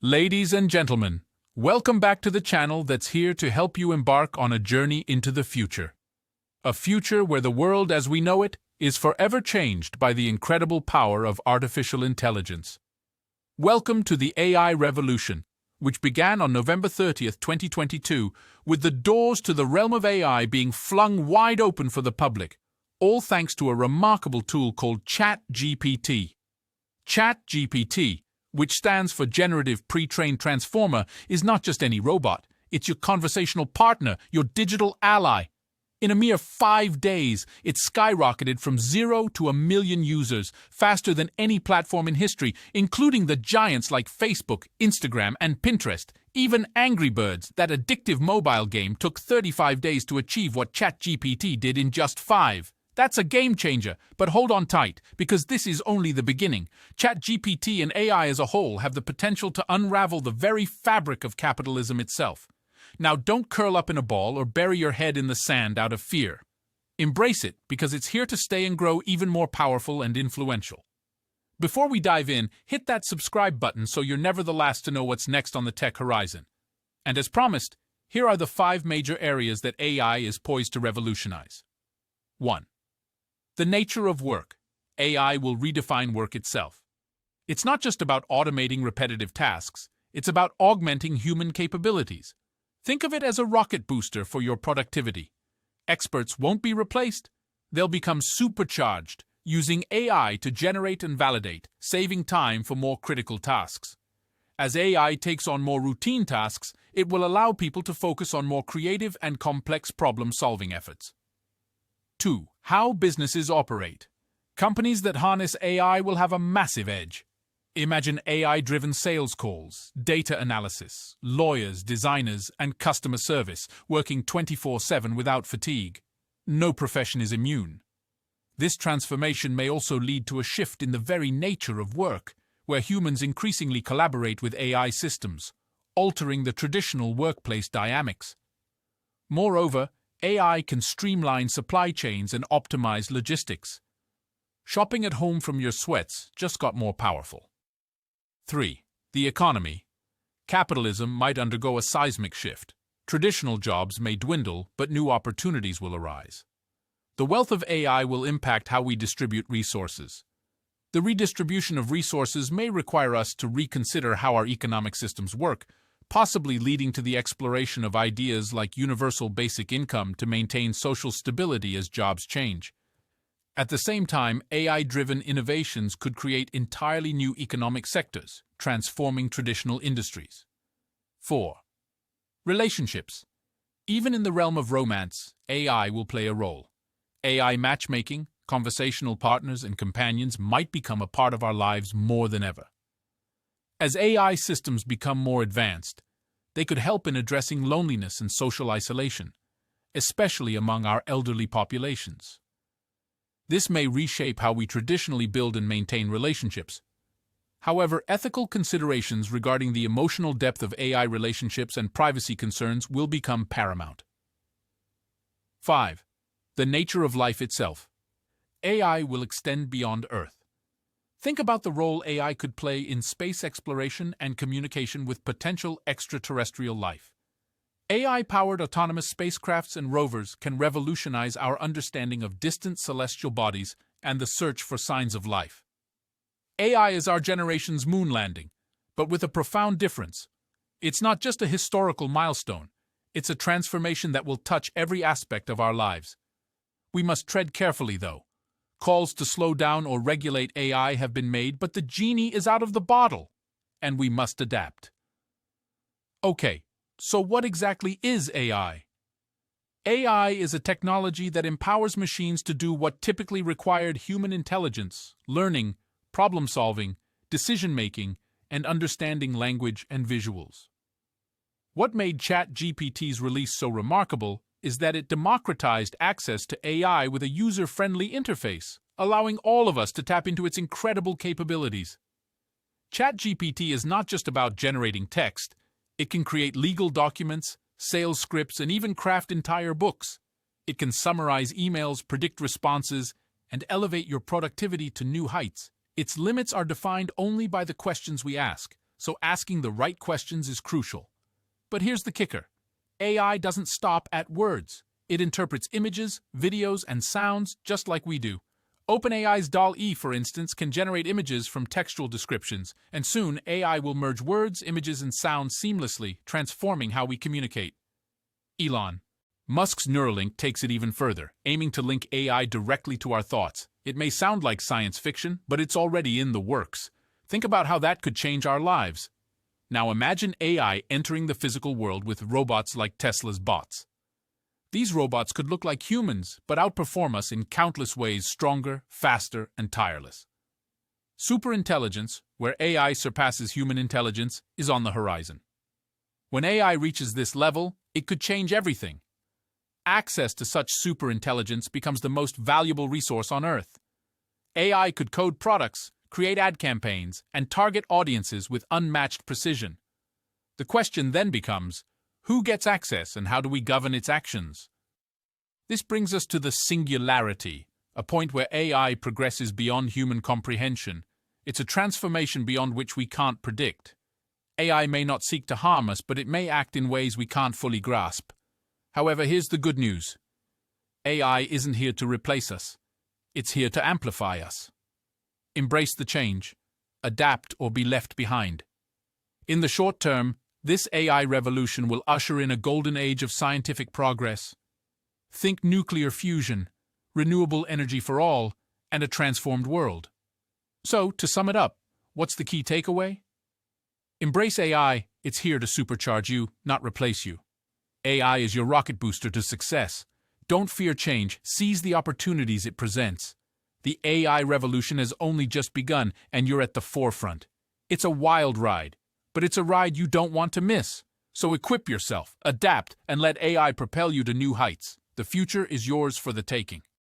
Ladies and gentlemen, welcome back to the channel that's here to help you embark on a journey into the future. A future where the world as we know it is forever changed by the incredible power of artificial intelligence. Welcome to the AI revolution, which began on November 30th, 2022, with the doors to the realm of AI being flung wide open for the public, all thanks to a remarkable tool called ChatGPT. ChatGPT, which stands for Generative Pre-trained Transformer, is not just any robot. It's your conversational partner, your digital ally. In a mere 5 days, it skyrocketed from 0 to 1 million users, faster than any platform in history, including the giants like Facebook, Instagram, and Pinterest. Even Angry Birds, that addictive mobile game, took 35 days to achieve what ChatGPT did in just 5. That's a game changer, but hold on tight, because this is only the beginning. ChatGPT and AI as a whole have the potential to unravel the very fabric of capitalism itself. Now don't curl up in a ball or bury your head in the sand out of fear. Embrace it, because it's here to stay and grow even more powerful and influential. Before we dive in, hit that subscribe button so you're never the last to know what's next on the tech horizon. And as promised, here are the 5 major areas that AI is poised to revolutionize. 1. The nature of work. AI will redefine work itself. It's not just about automating repetitive tasks, it's about augmenting human capabilities. Think of it as a rocket booster for your productivity. Experts won't be replaced. They'll become supercharged, using AI to generate and validate, saving time for more critical tasks. As AI takes on more routine tasks, it will allow people to focus on more creative and complex problem-solving efforts. 2. How businesses operate. Companies that harness AI will have a massive edge. Imagine AI-driven sales calls, data analysis, lawyers, designers, and customer service working 24/7 without fatigue. No profession is immune. This transformation may also lead to a shift in the very nature of work, where humans increasingly collaborate with AI systems, altering the traditional workplace dynamics. Moreover, AI can streamline supply chains and optimize logistics. Shopping at home from your sweats just got more powerful. 3. The economy. Capitalism might undergo a seismic shift. Traditional jobs may dwindle, but new opportunities will arise. The wealth of AI will impact how we distribute resources. The redistribution of resources may require us to reconsider how our economic systems work, possibly leading to the exploration of ideas like universal basic income to maintain social stability as jobs change. At the same time, AI-driven innovations could create entirely new economic sectors, transforming traditional industries. 4. Relationships. Even in the realm of romance, AI will play a role. AI matchmaking, conversational partners, and companions might become a part of our lives more than ever. As AI systems become more advanced, they could help in addressing loneliness and social isolation, especially among our elderly populations. This may reshape how we traditionally build and maintain relationships. However, ethical considerations regarding the emotional depth of AI relationships and privacy concerns will become paramount. 5. The nature of life itself. AI will extend beyond Earth. Think about the role AI could play in space exploration and communication with potential extraterrestrial life. AI-powered autonomous spacecrafts and rovers can revolutionize our understanding of distant celestial bodies and the search for signs of life. AI is our generation's moon landing, but with a profound difference. It's not just a historical milestone, it's a transformation that will touch every aspect of our lives. We must tread carefully, though. Calls to slow down or regulate AI have been made, but the genie is out of the bottle, and we must adapt. Okay, so what exactly is AI? AI is a technology that empowers machines to do what typically required human intelligence, learning, problem-solving, decision-making, and understanding language and visuals. What made ChatGPT's release so remarkable is that it democratized access to AI with a user-friendly interface, allowing all of us to tap into its incredible capabilities. ChatGPT is not just about generating text. It can create legal documents, sales scripts, and even craft entire books. It can summarize emails, predict responses, and elevate your productivity to new heights. Its limits are defined only by the questions we ask, so asking the right questions is crucial. But here's the kicker. AI doesn't stop at words. It interprets images, videos, and sounds just like we do. OpenAI's DALL-E, for instance, can generate images from textual descriptions, and soon AI will merge words, images, and sounds seamlessly, transforming how we communicate. Elon Musk's Neuralink takes it even further, aiming to link AI directly to our thoughts. It may sound like science fiction, but it's already in the works. Think about how that could change our lives. Now imagine AI entering the physical world with robots like Tesla's bots. These robots could look like humans, but outperform us in countless ways, stronger, faster, and tireless. Superintelligence, where AI surpasses human intelligence, is on the horizon. When AI reaches this level, it could change everything. Access to such superintelligence becomes the most valuable resource on Earth. AI could code products, create ad campaigns, and target audiences with unmatched precision. The question then becomes, who gets access and how do we govern its actions? This brings us to the singularity, a point where AI progresses beyond human comprehension. It's a transformation beyond which we can't predict. AI may not seek to harm us, but it may act in ways we can't fully grasp. However, here's the good news. AI isn't here to replace us. It's here to amplify us. Embrace the change, adapt, or be left behind. In the short term, this AI revolution will usher in a golden age of scientific progress. Think nuclear fusion, renewable energy for all, and a transformed world. So, to sum it up, what's the key takeaway? Embrace AI. It's here to supercharge you, not replace you. AI is your rocket booster to success. Don't fear change. Seize the opportunities it presents. The AI revolution has only just begun, and you're at the forefront. It's a wild ride, but it's a ride you don't want to miss. So equip yourself, adapt, and let AI propel you to new heights. The future is yours for the taking.